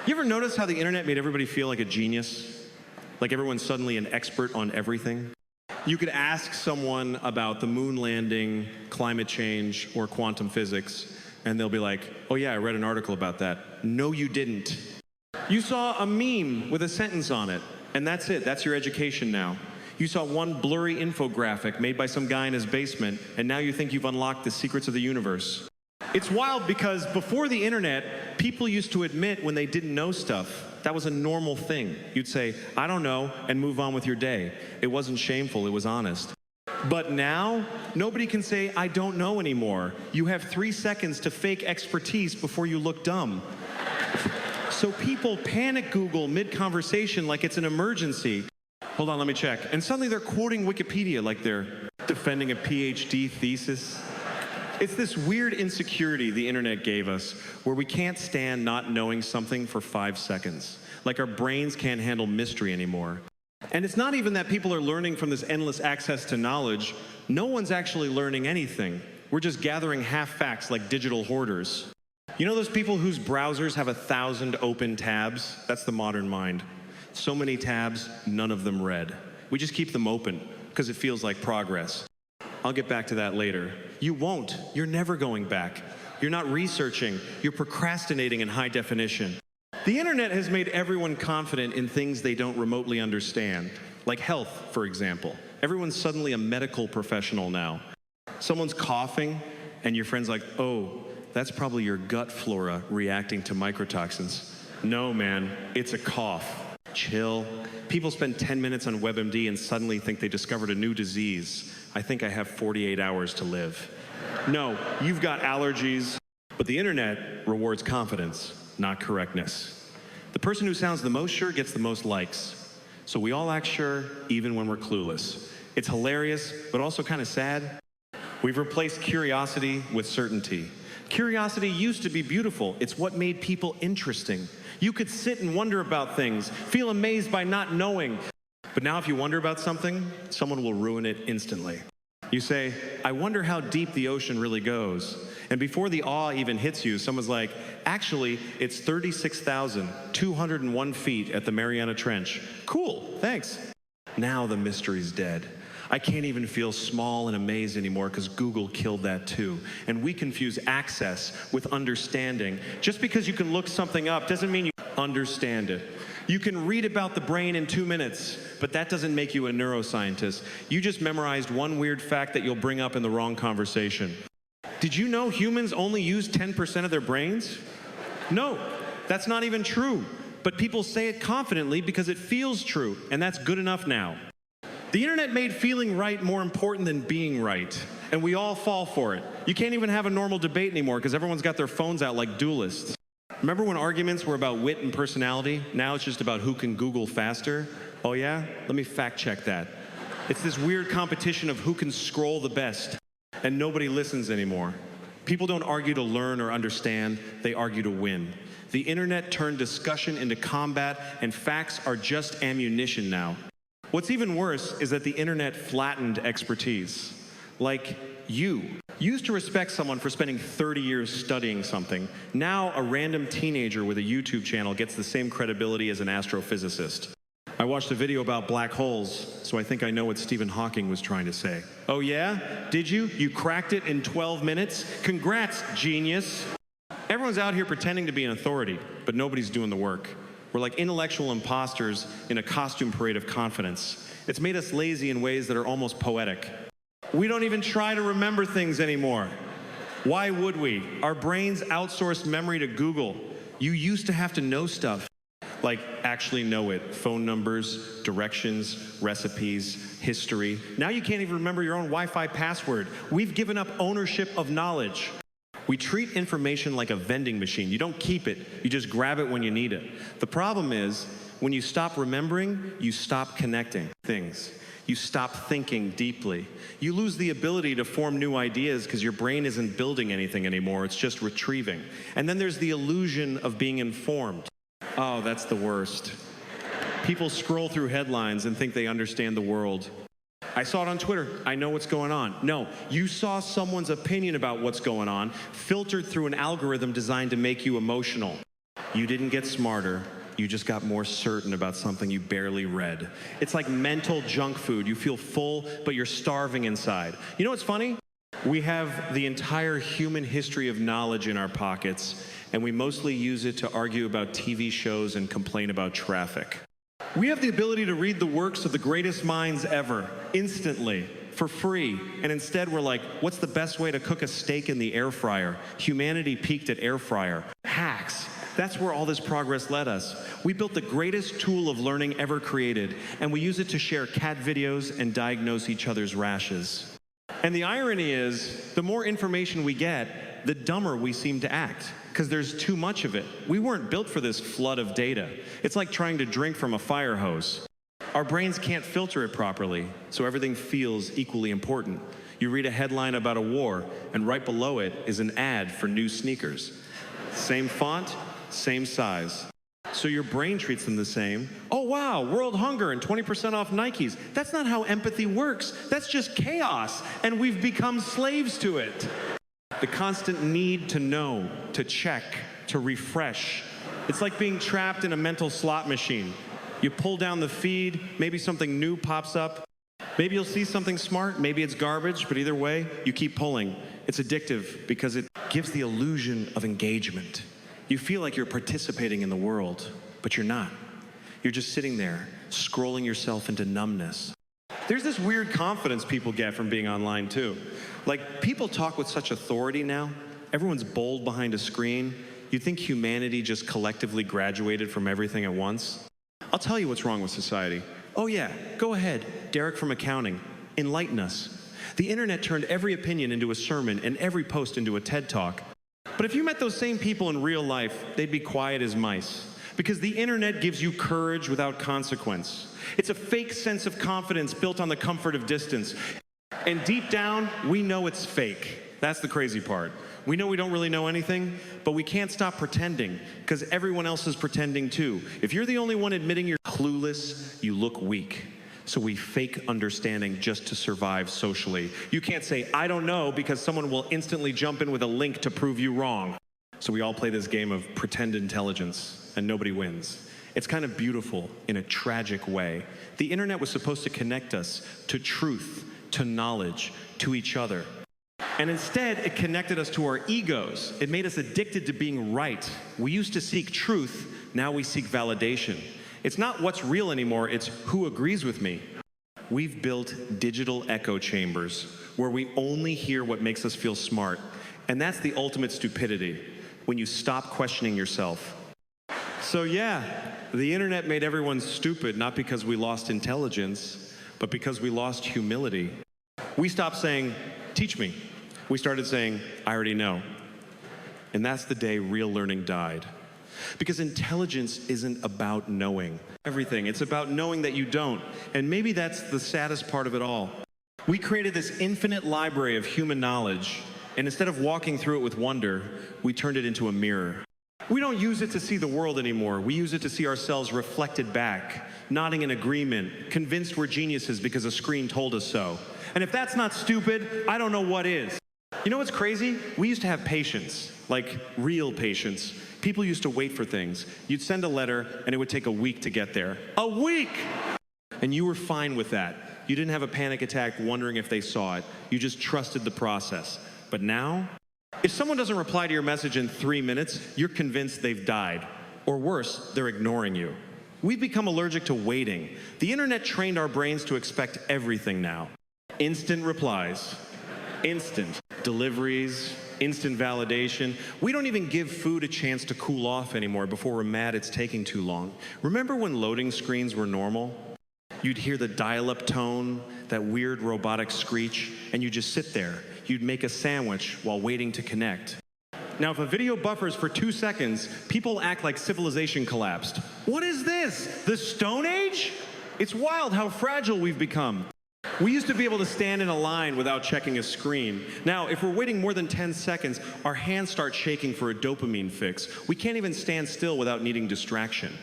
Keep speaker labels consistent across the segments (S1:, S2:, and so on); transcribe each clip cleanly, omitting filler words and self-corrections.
S1: You ever notice how the internet made everybody feel like a genius? Like everyone's suddenly an expert on everything? You could ask someone about the moon landing, climate change, or quantum physics, and they'll be like, oh yeah, I read an article about that. No, you didn't. You saw a meme with a sentence on it, and that's it. That's your education now. You saw one blurry infographic made by some guy in his basement, and now you think you've unlocked the secrets of the universe. It's wild because before the internet, people used to admit when they didn't know stuff. That was a normal thing. You'd say, I don't know, and move on with your day. It wasn't shameful, it was honest. But now, nobody can say, I don't know anymore. You have 3 seconds to fake expertise before you look dumb. So people panic Google mid-conversation like it's an emergency. Hold on, let me check. And suddenly they're quoting Wikipedia like they're defending a PhD thesis. It's this weird insecurity the internet gave us where we can't stand not knowing something for 5 seconds. Like our brains can't handle mystery anymore. And it's not even that people are learning from this endless access to knowledge. No one's actually learning anything. We're just gathering half facts like digital hoarders. You know those people whose browsers have 1,000 open tabs? That's the modern mind. So many tabs, none of them read. We just keep them open because it feels like progress. I'll get back to that later. You won't. You're never going back. You're not researching. You're procrastinating in high definition. The internet has made everyone confident in things they don't remotely understand, like health, for example. Everyone's suddenly a medical professional now. Someone's coughing, and your friend's like, oh, that's probably your gut flora reacting to microtoxins. No, man, it's a cough. Chill. People spend 10 minutes on WebMD and suddenly think they discovered a new disease. I think I have 48 hours to live. No, you've got allergies, but the internet rewards confidence, not correctness. The person who sounds the most sure gets the most likes. So we all act sure, even when we're clueless. It's hilarious, but also kind of sad. We've replaced curiosity with certainty. Curiosity used to be beautiful. It's what made people interesting. You could sit and wonder about things, feel amazed by not knowing. But now if you wonder about something, someone will ruin it instantly. You say, I wonder how deep the ocean really goes. And before the awe even hits you, someone's like, actually, it's 36,201 feet at the Mariana Trench. Cool, thanks. Now the mystery's dead. I can't even feel small and amazed anymore because Google killed that too. And we confuse access with understanding. Just because you can look something up doesn't mean you understand it. You can read about the brain in 2 minutes, but that doesn't make you a neuroscientist. You just memorized one weird fact that you'll bring up in the wrong conversation. Did you know humans only use 10% of their brains? No, that's not even true. But people say it confidently because it feels true, and that's good enough now. The internet made feeling right more important than being right, and we all fall for it. You can't even have a normal debate anymore because everyone's got their phones out like duelists. Remember when arguments were about wit and personality? Now it's just about who can Google faster. Oh yeah? Let me fact check that. It's this weird competition of who can scroll the best, and nobody listens anymore. People don't argue to learn or understand, they argue to win. The internet turned discussion into combat, and facts are just ammunition now. What's even worse is that the internet flattened expertise. Like you used to respect someone for spending 30 years studying something. Now a random teenager with a YouTube channel gets the same credibility as an astrophysicist. I watched a video about black holes, so I think I know what Stephen Hawking was trying to say. Oh yeah? Did you? You cracked it in 12 minutes? Congrats, genius. Everyone's out here pretending to be an authority, but nobody's doing the work. We're like intellectual imposters in a costume parade of confidence. It's made us lazy in ways that are almost poetic. We don't even try to remember things anymore. Why would we? Our brains outsourced memory to Google. You used to have to know stuff. Like actually know it. Phone numbers, directions, recipes, history. Now you can't even remember your own Wi-Fi password. We've given up ownership of knowledge. We treat information like a vending machine. You don't keep it, you just grab it when you need it. The problem is, when you stop remembering, you stop connecting things. You stop thinking deeply. You lose the ability to form new ideas because your brain isn't building anything anymore, it's just retrieving. And then there's the illusion of being informed. Oh, that's the worst. People scroll through headlines and think they understand the world. I saw it on Twitter. I know what's going on. No, you saw someone's opinion about what's going on, filtered through an algorithm designed to make you emotional. You didn't get smarter. You just got more certain about something you barely read. It's like mental junk food. You feel full, but you're starving inside. You know what's funny? We have the entire human history of knowledge in our pockets, and we mostly use it to argue about TV shows and complain about traffic. We have the ability to read the works of the greatest minds ever, instantly, for free, and instead we're like, what's the best way to cook a steak in the air fryer? Humanity peaked at air fryer. Hacks. That's where all this progress led us. We built the greatest tool of learning ever created, and we use it to share cat videos and diagnose each other's rashes. And the irony is, the more information we get, the dumber we seem to act, because there's too much of it. We weren't built for this flood of data. It's like trying to drink from a fire hose. Our brains can't filter it properly, so everything feels equally important. You read a headline about a war, and right below it is an ad for new sneakers. Same font, same size. So your brain treats them the same. Oh wow, world hunger and 20% off Nikes. That's not how empathy works. That's just chaos, and we've become slaves to it. The constant need to know, to check, to refresh. It's like being trapped in a mental slot machine. You pull down the feed, maybe something new pops up. Maybe you'll see something smart, maybe it's garbage, but either way, you keep pulling. It's addictive because it gives the illusion of engagement. You feel like you're participating in the world, but you're not. You're just sitting there, scrolling yourself into numbness. There's this weird confidence people get from being online too. Like, people talk with such authority now. Everyone's bold behind a screen. You'd think humanity just collectively graduated from everything at once. I'll tell you what's wrong with society. Oh yeah, go ahead, Derek from accounting. Enlighten us. The internet turned every opinion into a sermon and every post into a TED Talk. But if you met those same people in real life, they'd be quiet as mice. Because the internet gives you courage without consequence. It's a fake sense of confidence built on the comfort of distance. And deep down, we know it's fake. That's the crazy part. We know we don't really know anything, but we can't stop pretending, because everyone else is pretending too. If you're the only one admitting you're clueless, you look weak. So we fake understanding just to survive socially. You can't say, I don't know, because someone will instantly jump in with a link to prove you wrong. So we all play this game of pretend intelligence, and nobody wins. It's kind of beautiful in a tragic way. The internet was supposed to connect us to truth, to knowledge, to each other. And instead, it connected us to our egos. It made us addicted to being right. We used to seek truth, now we seek validation. It's not what's real anymore, it's who agrees with me. We've built digital echo chambers where we only hear what makes us feel smart. And that's the ultimate stupidity, when you stop questioning yourself. So yeah, the internet made everyone stupid, not because we lost intelligence, but because we lost humility. We stopped saying, teach me. We started saying, I already know. And that's the day real learning died. Because intelligence isn't about knowing everything. It's about knowing that you don't. And maybe that's the saddest part of it all. We created this infinite library of human knowledge, and instead of walking through it with wonder, we turned it into a mirror. We don't use it to see the world anymore. We use it to see ourselves reflected back, nodding in agreement, convinced we're geniuses because a screen told us so. And if that's not stupid, I don't know what is. You know what's crazy? We used to have patience, like real patience. People used to wait for things. You'd send a letter, and it would take a week to get there. A week! And you were fine with that. You didn't have a panic attack wondering if they saw it. You just trusted the process. But now, if someone doesn't reply to your message in 3 minutes, you're convinced they've died. Or worse, they're ignoring you. We've become allergic to waiting. The internet trained our brains to expect everything now. Instant replies. Instant deliveries, instant validation. We don't even give food a chance to cool off anymore before we're mad it's taking too long. Remember when loading screens were normal? You'd hear the dial-up tone, that weird robotic screech, and you'd just sit there. You'd make a sandwich while waiting to connect. Now, if a video buffers for 2 seconds, people act like civilization collapsed. What is this? The Stone Age? It's wild how fragile we've become. We used to be able to stand in a line without checking a screen. Now, if we're waiting more than 10 seconds, our hands start shaking for a dopamine fix. We can't even stand still without needing distraction.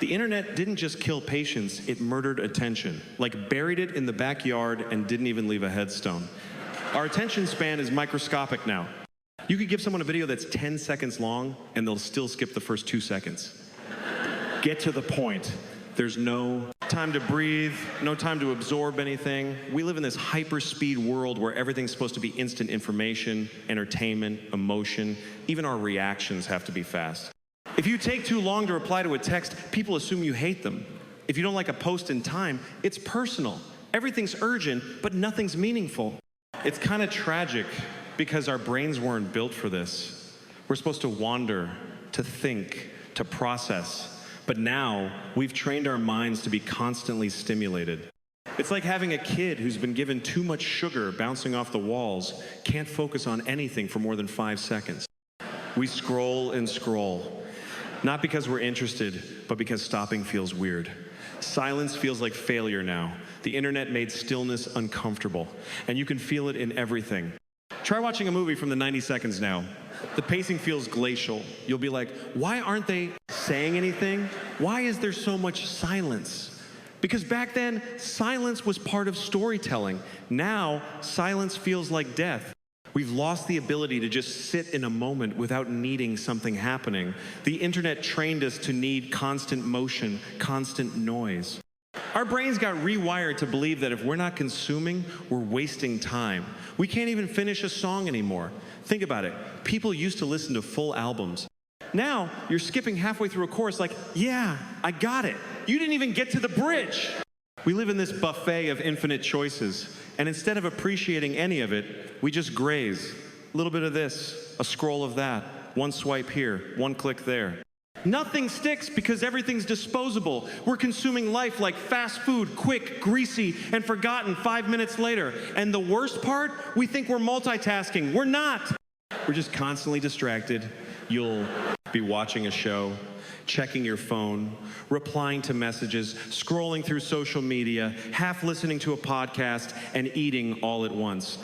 S1: The internet didn't just kill patience, it murdered attention. Like buried it in the backyard and didn't even leave a headstone. Our attention span is microscopic now. You could give someone a video that's 10 seconds long, and they'll still skip the first 2 seconds. Get to the point. There's no time to breathe, no time to absorb anything. We live in this hyper-speed world where everything's supposed to be instant information, entertainment, emotion. Even our reactions have to be fast. If you take too long to reply to a text, people assume you hate them. If you don't like a post in time, it's personal. Everything's urgent, but nothing's meaningful. It's kind of tragic because our brains weren't built for this. We're supposed to wander, to think, to process. But now, we've trained our minds to be constantly stimulated. It's like having a kid who's been given too much sugar bouncing off the walls, can't focus on anything for more than 5 seconds. We scroll and scroll, not because we're interested, but because stopping feels weird. Silence feels like failure now. The internet made stillness uncomfortable, and you can feel it in everything. Try watching a movie from the 90 seconds now. The pacing feels glacial. You'll be like, why aren't they saying anything? Why is there so much silence? Because back then, silence was part of storytelling. Now, silence feels like death. We've lost the ability to just sit in a moment without needing something happening. The internet trained us to need constant motion, constant noise. Our brains got rewired to believe that if we're not consuming, we're wasting time. We can't even finish a song anymore. Think about it. People used to listen to full albums. Now, you're skipping halfway through a chorus like, yeah, I got it. You didn't even get to the bridge. We live in this buffet of infinite choices, and instead of appreciating any of it, we just graze. A little bit of this, a scroll of that, one swipe here, one click there. Nothing sticks because everything's disposable. We're consuming life like fast food, quick, greasy, and forgotten 5 minutes later. And the worst part, we think we're multitasking. We're not. We're just constantly distracted. You'll be watching a show, checking your phone, replying to messages, scrolling through social media, half listening to a podcast, and eating all at once.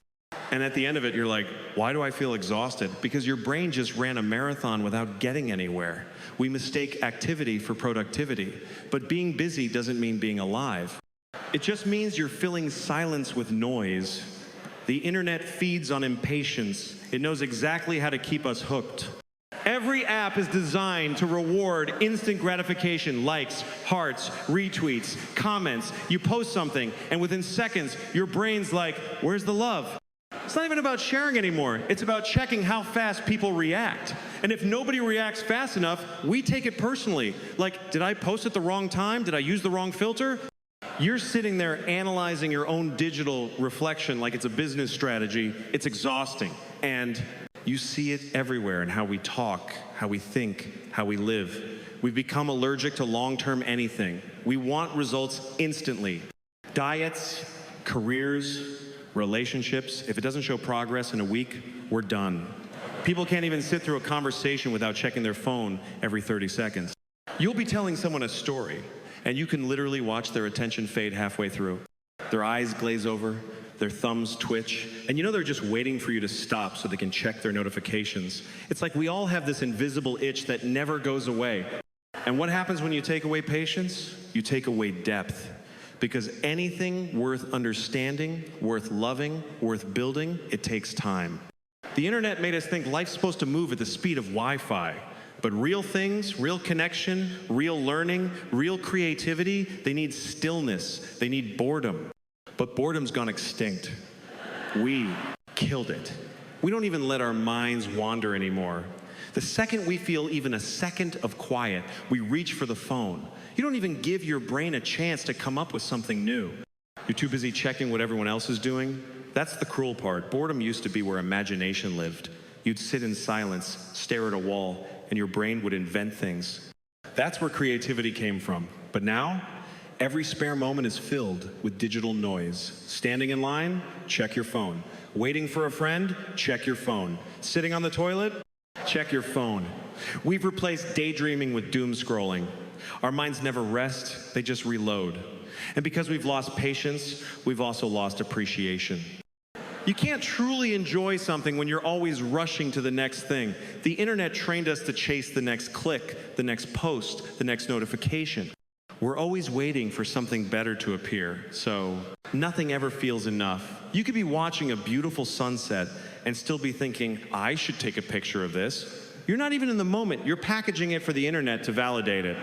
S1: And at the end of it, you're like, why do I feel exhausted? Because your brain just ran a marathon without getting anywhere. We mistake activity for productivity. But being busy doesn't mean being alive. It just means you're filling silence with noise. The internet feeds on impatience. It knows exactly how to keep us hooked. Every app is designed to reward instant gratification, likes, hearts, retweets, comments. You post something, and within seconds, your brain's like, where's the love? It's not even about sharing anymore. It's about checking how fast people react. And if nobody reacts fast enough, we take it personally. Like, did I post at the wrong time? Did I use the wrong filter? You're sitting there analyzing your own digital reflection like it's a business strategy. It's exhausting. And you see it everywhere in how we talk, how we think, how we live. We've become allergic to long-term anything. We want results instantly. Diets, careers, relationships. If it doesn't show progress in a week, we're done. People can't even sit through a conversation without checking their phone every 30 seconds. You'll be telling someone a story, and you can literally watch their attention fade halfway through. Their eyes glaze over, their thumbs twitch, and you know they're just waiting for you to stop so they can check their notifications. It's like we all have this invisible itch that never goes away. And what happens when you take away patience? You take away depth. Because anything worth understanding, worth loving, worth building, it takes time. The internet made us think life's supposed to move at the speed of Wi-Fi. But real things, real connection, real learning, real creativity, they need stillness. They need boredom. But boredom's gone extinct. We killed it. We don't even let our minds wander anymore. The second we feel even a second of quiet, we reach for the phone. You don't even give your brain a chance to come up with something new. You're too busy checking what everyone else is doing. That's the cruel part. Boredom used to be where imagination lived. You'd sit in silence, stare at a wall, and your brain would invent things. That's where creativity came from. But now, every spare moment is filled with digital noise. Standing in line, check your phone. Waiting for a friend, check your phone. Sitting on the toilet, check your phone. We've replaced daydreaming with doom scrolling. Our minds never rest, they just reload. And because we've lost patience, we've also lost appreciation. You can't truly enjoy something when you're always rushing to the next thing. The internet trained us to chase the next click, the next post, the next notification. We're always waiting for something better to appear, so nothing ever feels enough. You could be watching a beautiful sunset, and still be thinking, I should take a picture of this. You're not even in the moment. You're packaging it for the internet to validate it.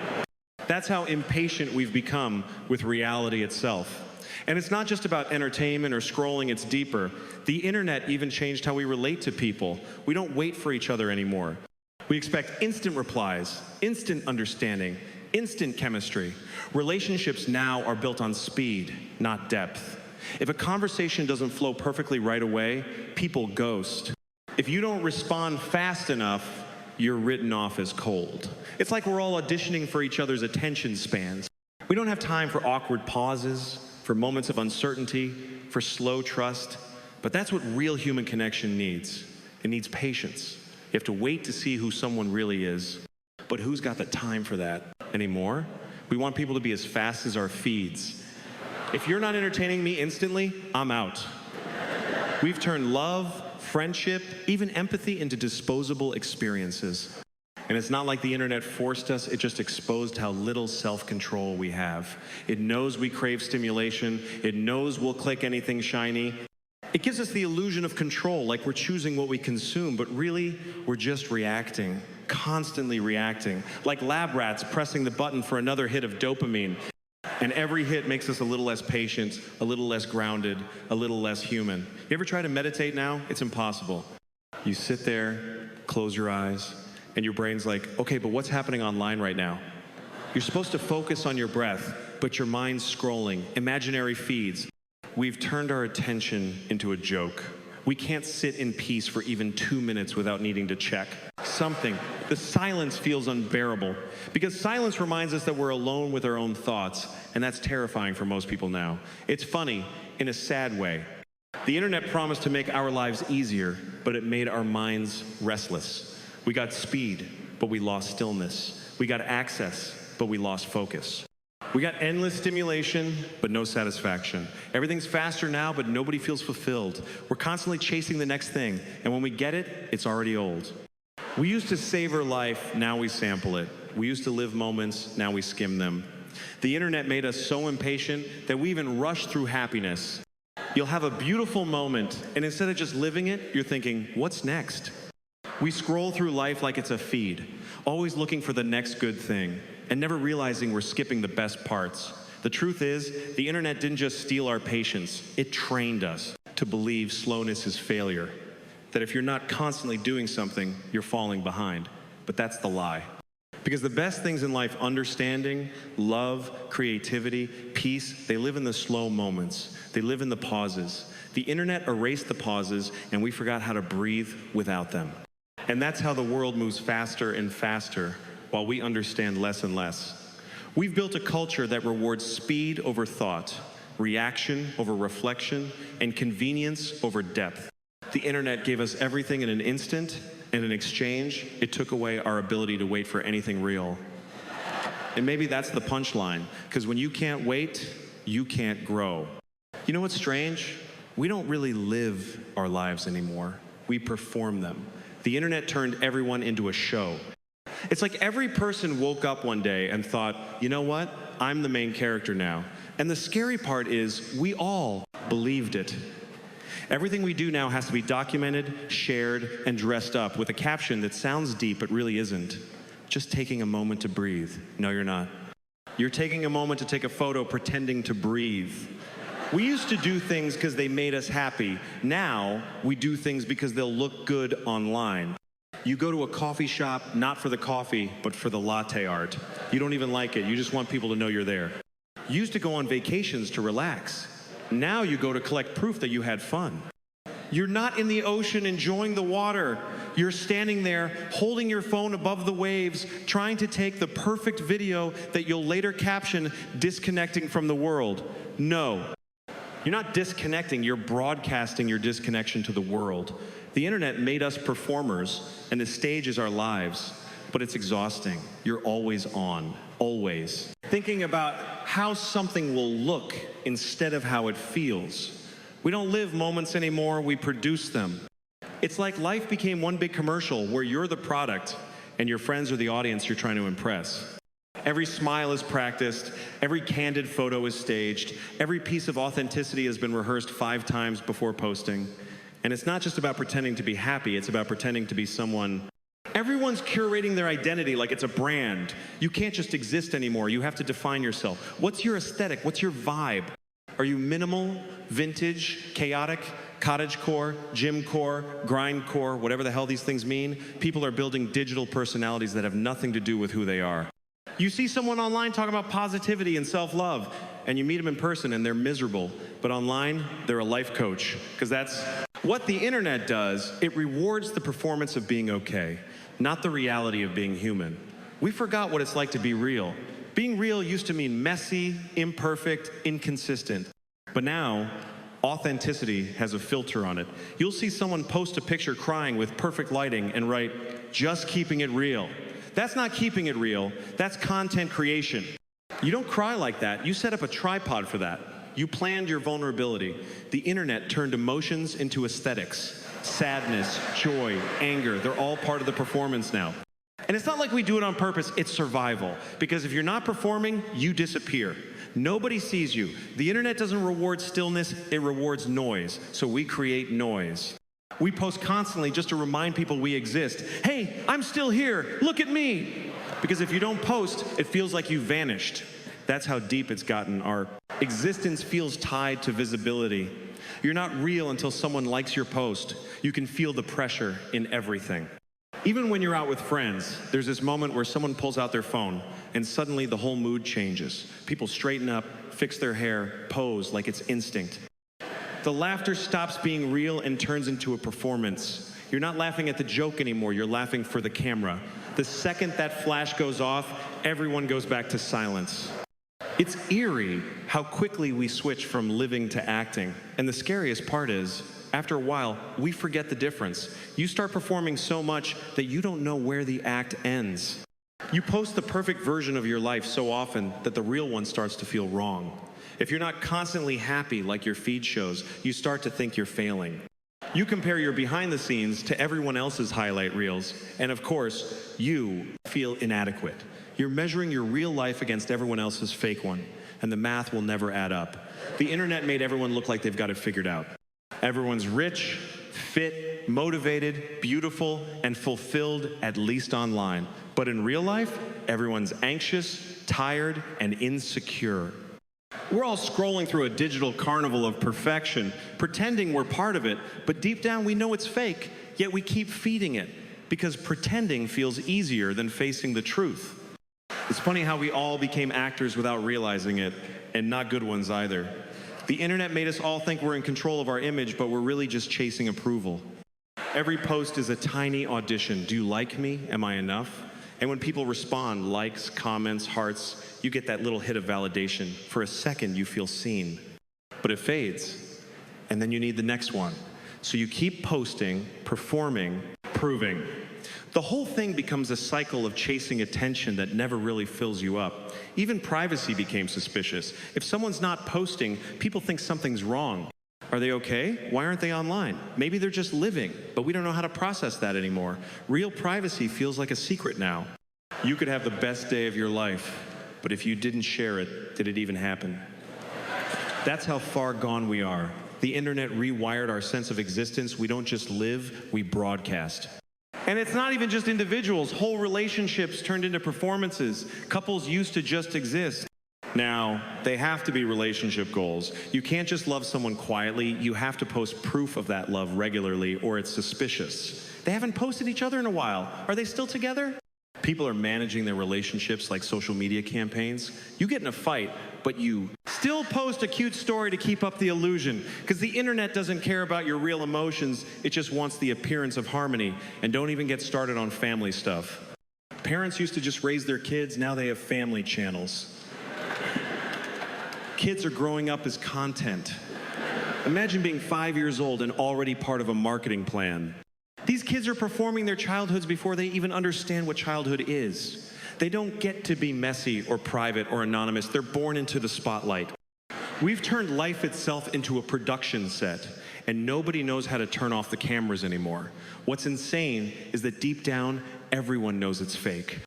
S1: That's how impatient we've become with reality itself. And it's not just about entertainment or scrolling, it's deeper. The internet even changed how we relate to people. We don't wait for each other anymore. We expect instant replies, instant understanding, instant chemistry. Relationships now are built on speed, not depth. If a conversation doesn't flow perfectly right away, people ghost. If you don't respond fast enough, you're written off as cold. It's like we're all auditioning for each other's attention spans. We don't have time for awkward pauses, for moments of uncertainty, for slow trust. But that's what real human connection needs. It needs patience. You have to wait to see who someone really is. But who's got the time for that anymore? We want people to be as fast as our feeds. If you're not entertaining me instantly, I'm out. We've turned love, friendship, even empathy into disposable experiences. And it's not like the internet forced us, it just exposed how little self-control we have. It knows we crave stimulation, it knows we'll click anything shiny. It gives us the illusion of control, like we're choosing what we consume, but really, we're just reacting, constantly reacting, like lab rats pressing the button for another hit of dopamine. And every hit makes us a little less patient, a little less grounded, a little less human. You ever try to meditate now? It's impossible. You sit there, close your eyes, and your brain's like, okay, but what's happening online right now? You're supposed to focus on your breath, but your mind's scrolling, imaginary feeds. We've turned our attention into a joke. We can't sit in peace for even 2 minutes without needing to check something. The silence feels unbearable because silence reminds us that we're alone with our own thoughts, and that's terrifying for most people now. It's funny in a sad way. The internet promised to make our lives easier, but it made our minds restless. We got speed, but we lost stillness. We got access, but we lost focus. We got endless stimulation, but no satisfaction. Everything's faster now, but nobody feels fulfilled. We're constantly chasing the next thing, and when we get it, it's already old. We used to savor life, now we sample it. We used to live moments, now we skim them. The internet made us so impatient that we even rush through happiness. You'll have a beautiful moment, and instead of just living it, you're thinking, what's next? We scroll through life like it's a feed, always looking for the next good thing, and never realizing we're skipping the best parts. The truth is, the internet didn't just steal our patience, it trained us to believe slowness is failure. That if you're not constantly doing something, you're falling behind. But that's the lie. Because the best things in life, understanding, love, creativity, peace, they live in the slow moments. They live in the pauses. The internet erased the pauses, and we forgot how to breathe without them. And that's how the world moves faster and faster, while we understand less and less. We've built a culture that rewards speed over thought, reaction over reflection, and convenience over depth. The internet gave us everything in an instant, and in exchange, it took away our ability to wait for anything real. And maybe that's the punchline, because when you can't wait, you can't grow. You know what's strange? We don't really live our lives anymore. We perform them. The internet turned everyone into a show. It's like every person woke up one day and thought, you know what? I'm the main character now. And the scary part is we all believed it. Everything we do now has to be documented, shared, and dressed up with a caption that sounds deep but really isn't. Just taking a moment to breathe. No, you're not. You're taking a moment to take a photo pretending to breathe. We used to do things because they made us happy. Now, we do things because they'll look good online. You go to a coffee shop, not for the coffee, but for the latte art. You don't even like it. You just want people to know you're there. You used to go on vacations to relax. Now you go to collect proof that you had fun. You're not in the ocean enjoying the water. You're standing there, holding your phone above the waves, trying to take the perfect video that you'll later caption, disconnecting from the world. No. You're not disconnecting, you're broadcasting your disconnection to the world. The internet made us performers, and the stage is our lives, but it's exhausting. You're always on, always. Thinking about how something will look instead of how it feels. We don't live moments anymore, we produce them. It's like life became one big commercial where you're the product and your friends are the audience you're trying to impress. Every smile is practiced, every candid photo is staged, every piece of authenticity has been rehearsed 5 times before posting. And it's not just about pretending to be happy, it's about pretending to be someone. Everyone's curating their identity like it's a brand. You can't just exist anymore, you have to define yourself. What's your aesthetic? What's your vibe? Are you minimal, vintage, chaotic, cottagecore, gymcore, grindcore, whatever the hell these things mean? People are building digital personalities that have nothing to do with who they are. You see someone online talking about positivity and self-love, and you meet them in person and they're miserable, but online, they're a life coach, because that's what the internet does. It rewards the performance of being okay, not the reality of being human. We forgot what it's like to be real. Being real used to mean messy, imperfect, inconsistent. But now, authenticity has a filter on it. You'll see someone post a picture crying with perfect lighting and write, "Just keeping it real." That's not keeping it real, that's content creation. You don't cry like that. You set up a tripod for that. You planned your vulnerability. The internet turned emotions into aesthetics. Sadness, joy, anger, they're all part of the performance now. And it's not like we do it on purpose, it's survival. Because if you're not performing, you disappear. Nobody sees you. The internet doesn't reward stillness, it rewards noise. So we create noise. We post constantly just to remind people we exist. Hey, I'm still here, look at me. Because if you don't post, it feels like you vanished. That's how deep it's gotten. Our existence feels tied to visibility. You're not real until someone likes your post. You can feel the pressure in everything. Even when you're out with friends, there's this moment where someone pulls out their phone and suddenly the whole mood changes. People straighten up, fix their hair, pose like it's instinct. The laughter stops being real and turns into a performance. You're not laughing at the joke anymore, you're laughing for the camera. The second that flash goes off, everyone goes back to silence. It's eerie how quickly we switch from living to acting. And the scariest part is, after a while, we forget the difference. You start performing so much that you don't know where the act ends. You post the perfect version of your life so often that the real one starts to feel wrong. If you're not constantly happy like your feed shows, you start to think you're failing. You compare your behind the scenes to everyone else's highlight reels, and of course, you feel inadequate. You're measuring your real life against everyone else's fake one, and the math will never add up. The internet made everyone look like they've got it figured out. Everyone's rich, fit, motivated, beautiful, and fulfilled, at least online. But in real life, everyone's anxious, tired, and insecure. We're all scrolling through a digital carnival of perfection, pretending we're part of it, but deep down we know it's fake, yet we keep feeding it, because pretending feels easier than facing the truth. It's funny how we all became actors without realizing it, and not good ones either. The internet made us all think we're in control of our image, but we're really just chasing approval. Every post is a tiny audition. Do you like me? Am I enough? And when people respond, likes, comments, hearts, you get that little hit of validation. For a second, you feel seen. But it fades, and then you need the next one. So you keep posting, performing, proving. The whole thing becomes a cycle of chasing attention that never really fills you up. Even privacy became suspicious. If someone's not posting, people think something's wrong. Are they okay? Why aren't they online? Maybe they're just living, but we don't know how to process that anymore. Real privacy feels like a secret now. You could have the best day of your life, but if you didn't share it, did it even happen? That's how far gone we are. The internet rewired our sense of existence. We don't just live, we broadcast. And it's not even just individuals. Whole relationships turned into performances. Couples used to just exist. Now, they have to be relationship goals. You can't just love someone quietly. You have to post proof of that love regularly, or it's suspicious. They haven't posted each other in a while. Are they still together? People are managing their relationships like social media campaigns. You get in a fight, but you still post a cute story to keep up the illusion, because the internet doesn't care about your real emotions. It just wants the appearance of harmony. And don't even get started on family stuff. Parents used to just raise their kids. Now they have family channels. Kids are growing up as content. Imagine being 5 years old and already part of a marketing plan. These kids are performing their childhoods before they even understand what childhood is. They don't get to be messy or private or anonymous. They're born into the spotlight. We've turned life itself into a production set, and nobody knows how to turn off the cameras anymore. What's insane is that deep down, everyone knows it's fake.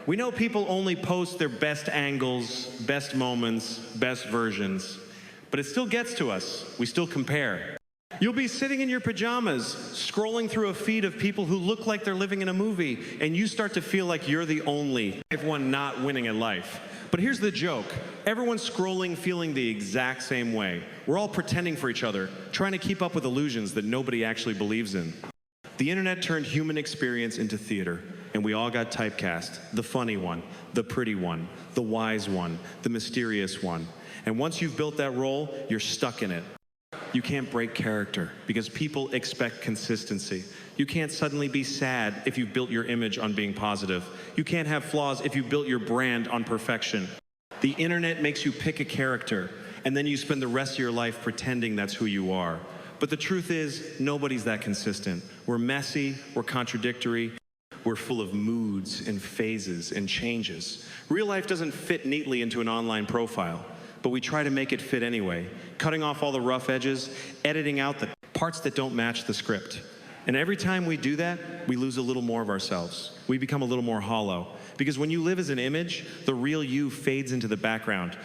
S1: We know people only post their best angles, best moments, best versions, but it still gets to us. We still compare. You'll be sitting in your pajamas, scrolling through a feed of people who look like they're living in a movie, and you start to feel like you're the only one not winning at life. But here's the joke. Everyone's scrolling feeling the exact same way. We're all pretending for each other, trying to keep up with illusions that nobody actually believes in. The internet turned human experience into theater, and we all got typecast. The funny one, the pretty one, the wise one, the mysterious one. And once you've built that role, you're stuck in it. You can't break character because people expect consistency. You can't suddenly be sad if you've built your image on being positive. You can't have flaws if you've built your brand on perfection. The internet makes you pick a character, and then you spend the rest of your life pretending that's who you are. But the truth is, nobody's that consistent. We're messy, we're contradictory, we're full of moods and phases and changes. Real life doesn't fit neatly into an online profile, but we try to make it fit anyway, cutting off all the rough edges, editing out the parts that don't match the script. And every time we do that, we lose a little more of ourselves. We become a little more hollow. Because when you live as an image, the real you fades into the background.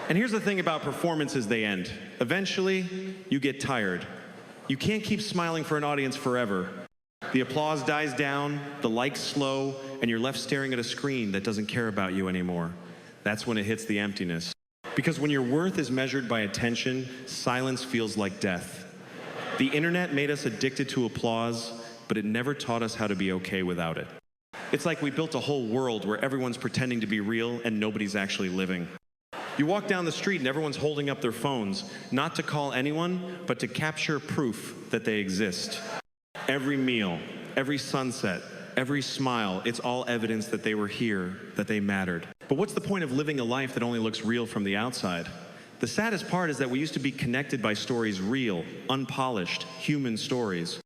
S1: And here's the thing about performances, they end. Eventually, you get tired. You can't keep smiling for an audience forever. The applause dies down, the likes slow, and you're left staring at a screen that doesn't care about you anymore. That's when it hits the emptiness. Because when your worth is measured by attention, silence feels like death. The internet made us addicted to applause, but it never taught us how to be okay without it. It's like we built a whole world where everyone's pretending to be real and nobody's actually living. You walk down the street and everyone's holding up their phones, not to call anyone, but to capture proof that they exist. Every meal, every sunset, every smile, it's all evidence that they were here, that they mattered. But what's the point of living a life that only looks real from the outside? The saddest part is that we used to be connected by stories real, unpolished, human stories.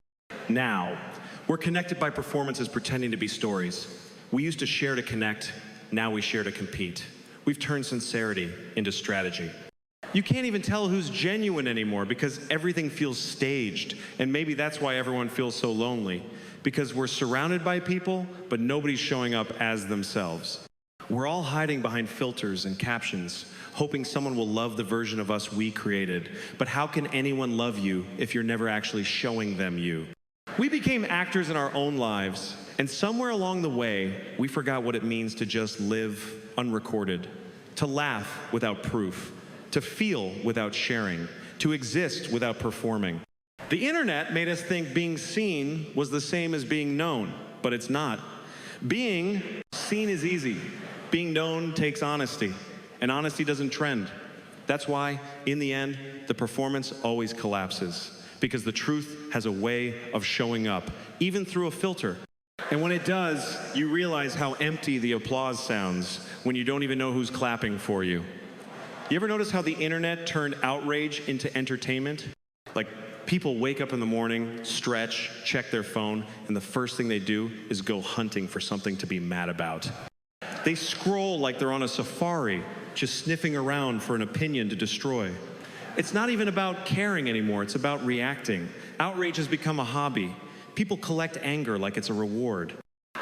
S1: Now, we're connected by performances pretending to be stories. We used to share to connect, now we share to compete. We've turned sincerity into strategy. You can't even tell who's genuine anymore because everything feels staged, and maybe that's why everyone feels so lonely, because we're surrounded by people, but nobody's showing up as themselves. We're all hiding behind filters and captions, hoping someone will love the version of us we created. But how can anyone love you if you're never actually showing them you? We became actors in our own lives, and somewhere along the way, we forgot what it means to just live unrecorded, to laugh without proof, to feel without sharing, to exist without performing. The internet made us think being seen was the same as being known, but it's not. Being seen is easy. Being known takes honesty, and honesty doesn't trend. That's why, in the end, the performance always collapses, because the truth has a way of showing up, even through a filter. And when it does, you realize how empty the applause sounds when you don't even know who's clapping for you. You ever notice how the internet turned outrage into entertainment? Like, people wake up in the morning, stretch, check their phone, and the first thing they do is go hunting for something to be mad about. They scroll like they're on a safari, just sniffing around for an opinion to destroy. It's not even about caring anymore, it's about reacting. Outrage has become a hobby. People collect anger like it's a reward.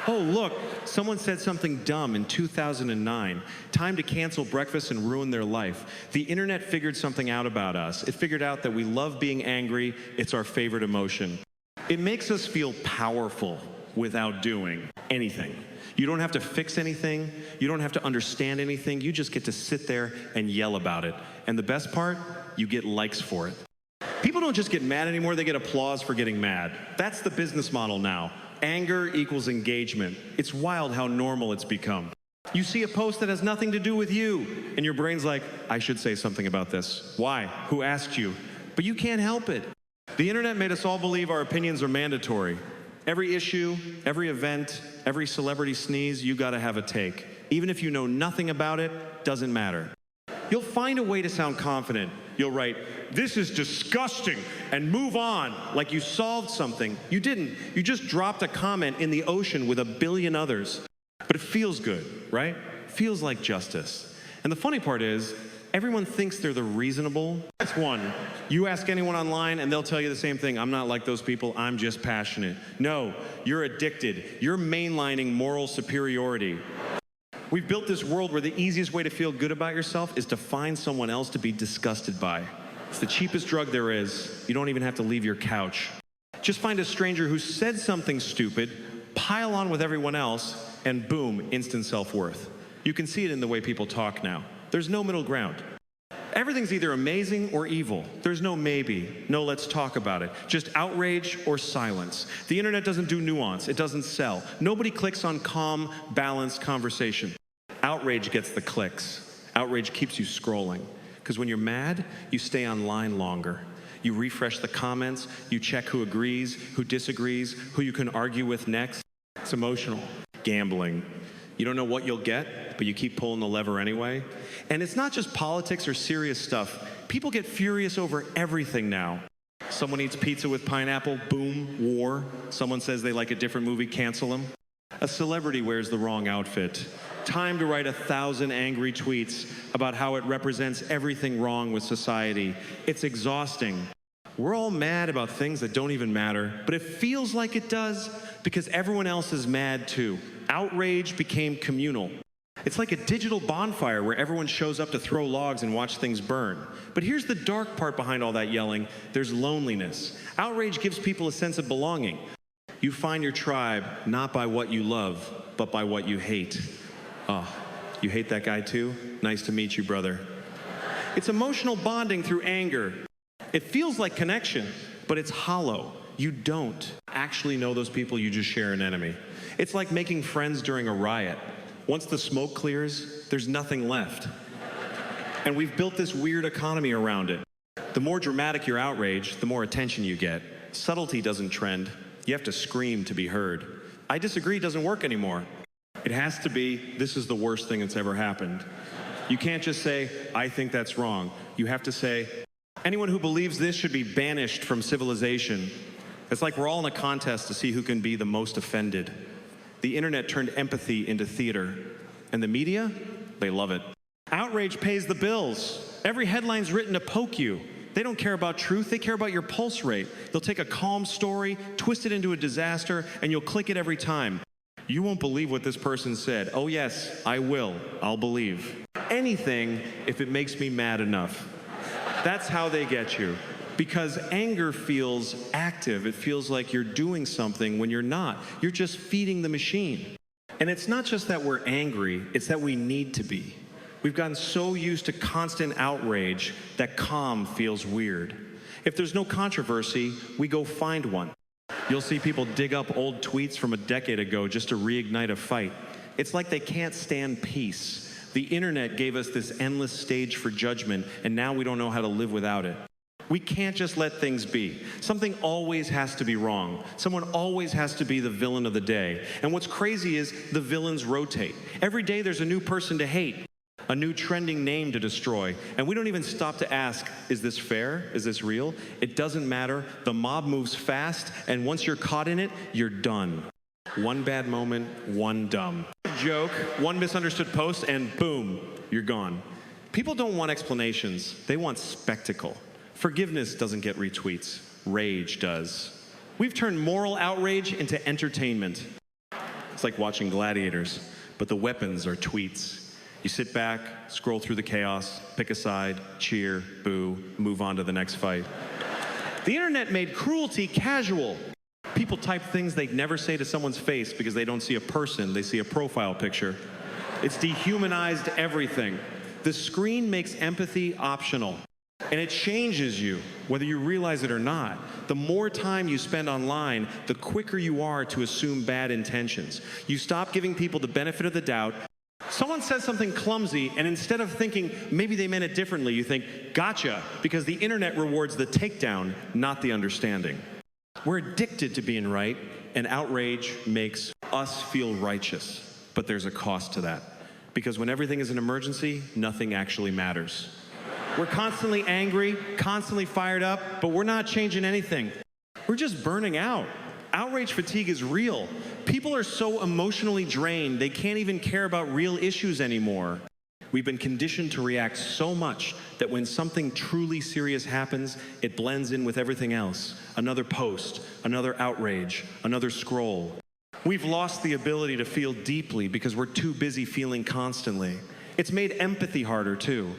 S1: Oh, look, someone said something dumb in 2009. Time to cancel breakfast and ruin their life. The internet figured something out about us. It figured out that we love being angry. It's our favorite emotion. It makes us feel powerful without doing anything. You don't have to fix anything. You don't have to understand anything. You just get to sit there and yell about it. And the best part, you get likes for it. People don't just get mad anymore, they get applause for getting mad. That's the business model now. Anger equals engagement. It's wild how normal it's become. You see a post that has nothing to do with you, and your brain's like, I should say something about this. Why? Who asked you? But you can't help it. The internet made us all believe our opinions are mandatory. Every issue, every event, every celebrity sneeze, you gotta have a take. Even if you know nothing about it, doesn't matter. You'll find a way to sound confident. You'll write, "This is disgusting," and move on, like you solved something. You didn't. You just dropped a comment in the ocean with a billion others. But it feels good, right? Feels like justice. And the funny part is, everyone thinks they're the reasonable. That's one. You ask anyone online and they'll tell you the same thing. I'm not like those people, I'm just passionate. No, you're addicted. You're mainlining moral superiority. We've built this world where the easiest way to feel good about yourself is to find someone else to be disgusted by. It's the cheapest drug there is. You don't even have to leave your couch. Just find a stranger who said something stupid, pile on with everyone else, and boom, instant self-worth. You can see it in the way people talk now. There's no middle ground. Everything's either amazing or evil. There's no maybe, no let's talk about it. Just outrage or silence. The internet doesn't do nuance. It doesn't sell. Nobody clicks on calm, balanced conversation. Outrage gets the clicks. Outrage keeps you scrolling. Because when you're mad, you stay online longer. You refresh the comments, you check who agrees, who disagrees, who you can argue with next. It's emotional. Gambling. You don't know what you'll get, but you keep pulling the lever anyway. And it's not just politics or serious stuff. People get furious over everything now. Someone eats pizza with pineapple, boom, war. Someone says they like a different movie, cancel them. A celebrity wears the wrong outfit. Time to write 1,000 angry tweets about how it represents everything wrong with society. It's exhausting. We're all mad about things that don't even matter, but it feels like it does because everyone else is mad too. Outrage became communal. It's like a digital bonfire where everyone shows up to throw logs and watch things burn. But here's the dark part behind all that yelling. There's loneliness. Outrage gives people a sense of belonging. You find your tribe not by what you love, but by what you hate. Oh, you hate that guy too? Nice to meet you, brother. It's emotional bonding through anger. It feels like connection, but it's hollow. You don't actually know those people, you just share an enemy. It's like making friends during a riot. Once the smoke clears, there's nothing left. And we've built this weird economy around it. The more dramatic your outrage, the more attention you get. Subtlety doesn't trend. You have to scream to be heard. I disagree doesn't work anymore. It has to be, this is the worst thing that's ever happened. You can't just say, I think that's wrong. You have to say, anyone who believes this should be banished from civilization. It's like we're all in a contest to see who can be the most offended. The internet turned empathy into theater. And the media, they love it. Outrage pays the bills. Every headline's written to poke you. They don't care about truth, they care about your pulse rate. They'll take a calm story, twist it into a disaster, and you'll click it every time. You won't believe what this person said. Oh yes, I will. I'll believe. Anything if it makes me mad enough. That's how they get you. Because anger feels active. It feels like you're doing something when you're not. You're just feeding the machine. And it's not just that we're angry, it's that we need to be. We've gotten so used to constant outrage that calm feels weird. If there's no controversy, we go find one. You'll see people dig up old tweets from a decade ago just to reignite a fight. It's like they can't stand peace. The internet gave us this endless stage for judgment, and now we don't know how to live without it. We can't just let things be. Something always has to be wrong. Someone always has to be the villain of the day. And what's crazy is the villains rotate. Every day there's a new person to hate, a new trending name to destroy. And we don't even stop to ask, is this fair? Is this real? It doesn't matter. The mob moves fast, and once you're caught in it, you're done. One bad moment, one dumb joke, one misunderstood post, and boom, you're gone. People don't want explanations. They want spectacle. Forgiveness doesn't get retweets. Rage does. We've turned moral outrage into entertainment. It's like watching gladiators, but the weapons are tweets. You sit back, scroll through the chaos, pick a side, cheer, boo, move on to the next fight. The internet made cruelty casual. People type things they'd never say to someone's face because they don't see a person, they see a profile picture. It's dehumanized everything. The screen makes empathy optional. And it changes you, whether you realize it or not. The more time you spend online, the quicker you are to assume bad intentions. You stop giving people the benefit of the doubt. Someone says something clumsy, and instead of thinking, maybe they meant it differently, you think, gotcha, because the internet rewards the takedown, not the understanding. We're addicted to being right, and outrage makes us feel righteous. But there's a cost to that. Because when everything is an emergency, nothing actually matters. We're constantly angry, constantly fired up, but we're not changing anything. We're just burning out. Outrage fatigue is real. People are so emotionally drained, they can't even care about real issues anymore. We've been conditioned to react so much that when something truly serious happens, it blends in with everything else. Another post, another outrage, another scroll. We've lost the ability to feel deeply because we're too busy feeling constantly. It's made empathy harder too.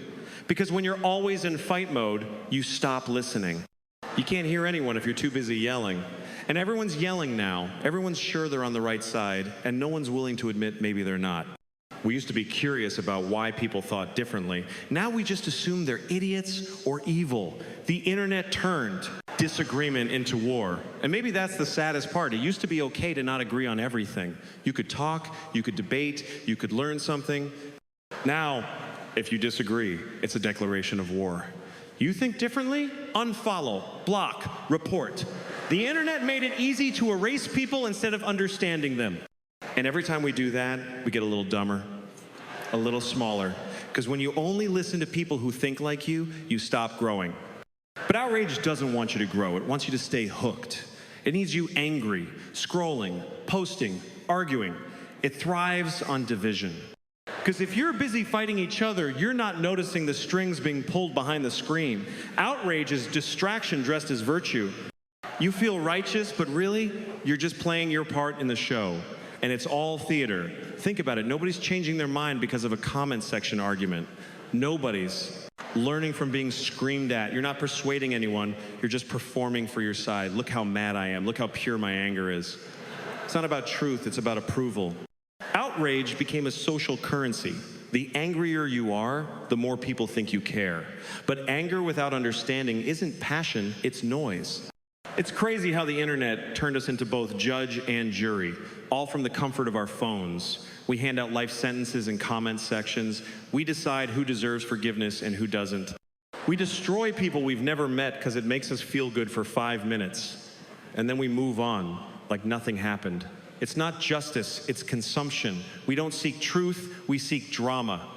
S1: Because when you're always in fight mode, you stop listening. You can't hear anyone if you're too busy yelling. And everyone's yelling now. Everyone's sure they're on the right side, and no one's willing to admit maybe they're not. We used to be curious about why people thought differently. Now we just assume they're idiots or evil. The internet turned disagreement into war. And maybe that's the saddest part. It used to be okay to not agree on everything. You could talk, you could debate, you could learn something. Now, if you disagree, it's a declaration of war. You think differently? Unfollow, block, report. The internet made it easy to erase people instead of understanding them. And every time we do that, we get a little dumber, a little smaller. Because when you only listen to people who think like you stop growing. But Outrage doesn't want you to grow. It wants you to stay hooked. It needs you angry, scrolling, posting, arguing. It thrives on division. Because if you're busy fighting each other, you're not noticing the strings being pulled behind the screen. Outrage is distraction dressed as virtue. You feel righteous, but really, you're just playing your part in the show. And it's all theater. Think about it. Nobody's changing their mind because of a comment section argument. Nobody's learning from being screamed at. You're not persuading anyone. You're just performing for your side. Look how mad I am. Look how pure my anger is. It's not about truth. It's about approval. Outrage became a social currency. The angrier you are, the more people think you care. But anger without understanding isn't passion, it's noise. It's crazy how the internet turned us into both judge and jury, all from the comfort of our phones. We hand out life sentences in comment sections. We decide who deserves forgiveness and who doesn't. We destroy people we've never met because it makes us feel good for 5 minutes. And then we move on like nothing happened. It's not justice, it's consumption. We don't seek truth, we seek drama.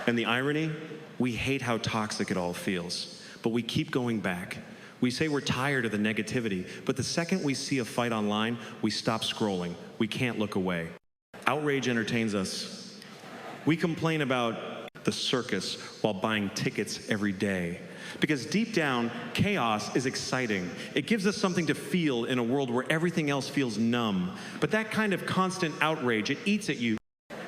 S1: And the irony? We hate how toxic it all feels. But we keep going back. We say we're tired of the negativity, but the second we see a fight online, we stop scrolling. We can't look away. Outrage entertains us. We complain about the circus while buying tickets every day. Because deep down, chaos is exciting. It gives us something to feel in a world where everything else feels numb. But that kind of constant outrage, it eats at you.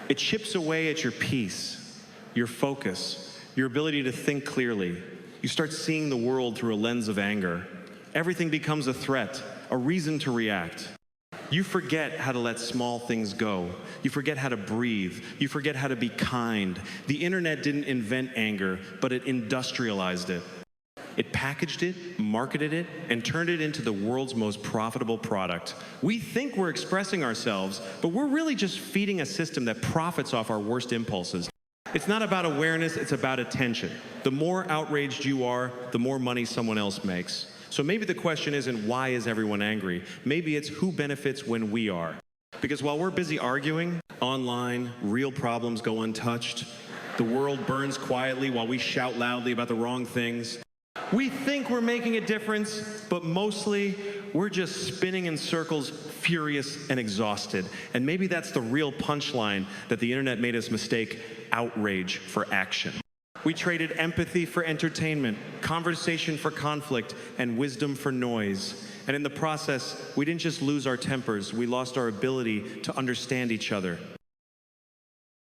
S1: It chips away at your peace, your focus, your ability to think clearly. You start seeing the world through a lens of anger. Everything becomes a threat, a reason to react. You forget how to let small things go. You forget how to breathe. You forget how to be kind. The internet didn't invent anger, but it industrialized it. It packaged it, marketed it, and turned it into the world's most profitable product. We think we're expressing ourselves, but we're really just feeding a system that profits off our worst impulses. It's not about awareness, it's about attention. The more outraged you are, the more money someone else makes. So maybe the question isn't why is everyone angry? Maybe it's who benefits when we are. Because while we're busy arguing, online, real problems go untouched. The world burns quietly while we shout loudly about the wrong things. We think we're making a difference, but mostly we're just spinning in circles, furious and exhausted. And maybe that's the real punchline that the internet made us mistake outrage for action. We traded empathy for entertainment, conversation for conflict, and wisdom for noise. And in the process, we didn't just lose our tempers, we lost our ability to understand each other.